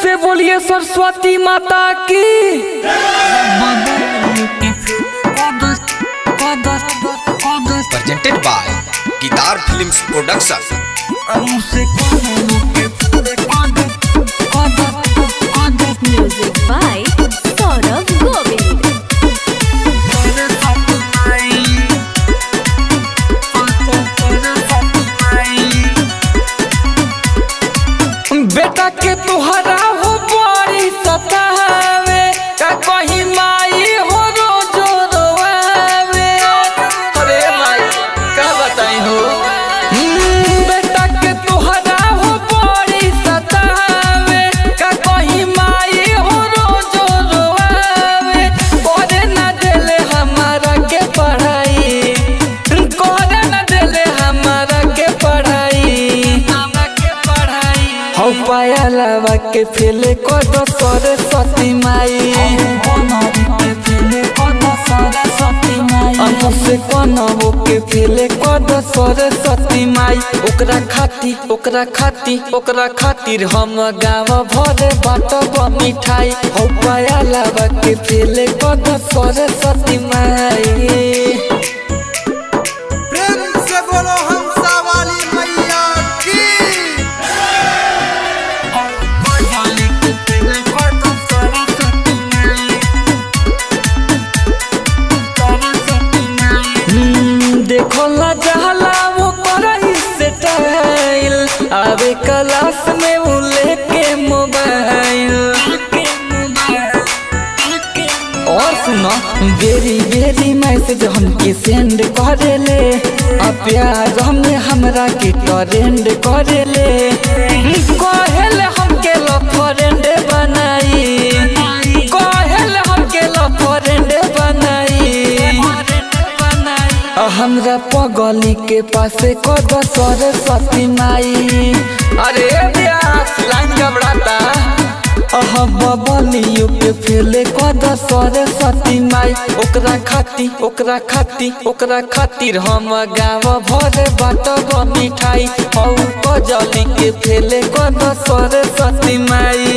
से बोलिए सरस्वती माता की। Presented by Guitar Films Production. Music by Saurav Govind. बेटा के तुहरा हो बड़ी सतावे का कहीं माई हो रोजो रोवावे। अरे माई का बताई हो। बेटा के तुहरा हो बड़ी सतावे का कहीं माई हो रोजो रोवावे। करे ना देले हमारा के पढ़ाई, करे ना देले हमारा के पढ़ाई। हौ पायलवा के फेले कद सरस्वती माई, हमसे कनवो के फेले कद सरस्वती माई। ओकरा खातिर हम गाँव भरे बाटब मिठाई। हौ पायलवा के फेले कद सरस्वती माई। प्रेम से बोलो हंसा वाली मैया की। देखो ला जहला वो करही से टाइल, आवे क्लास में वो लेके मोबाइल। और सुनो बेरी बेरी मैसेज हमके सेंड करेले, आ प्यार हमें हमरा के ट्रेंड करेले। कहेले हमके लफ्रेंड बनाई, कहेले हमके लफ्रेंड बनाई। हमरा पगली के पासे कद सरस्वती माई। अरे ब्यास लाइन घबराता। बबलियो के फेले कद सरस्वती माई। ओकरा खातिर हम गाँव भरे बाटब मिठाई। हौ कजली के फेले कद सरस्वती माई।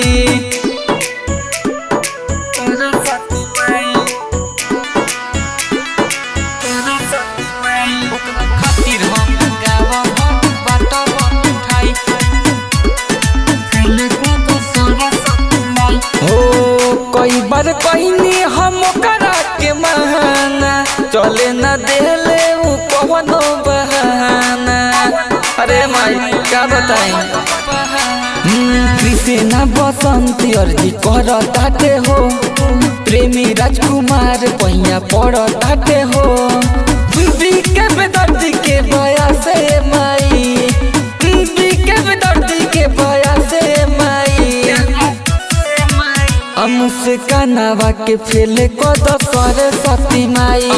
कई बार कहनी हम करा के महाना, चले न देले उ कवनो बहाना। अरे माई क्या बताई। कृष्णा बसंती अर्जी कर ताटे हो, प्रेमी राजकुमार पहिया पड़ ताटे हो। बीके बेदर्दी के बया से माई, बीके बेदर्दी के बया से माई। हमसे कनवा के फेले कद सरस्वती माई।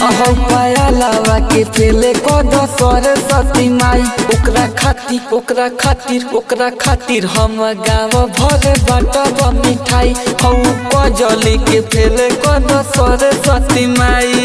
हौ पायलवा के फेले कद सरस्वती माई। ओकरा खातिर हम गाँव भरे बाटब मिठाई। हौ कजली के फेले कद सरस्वती माई।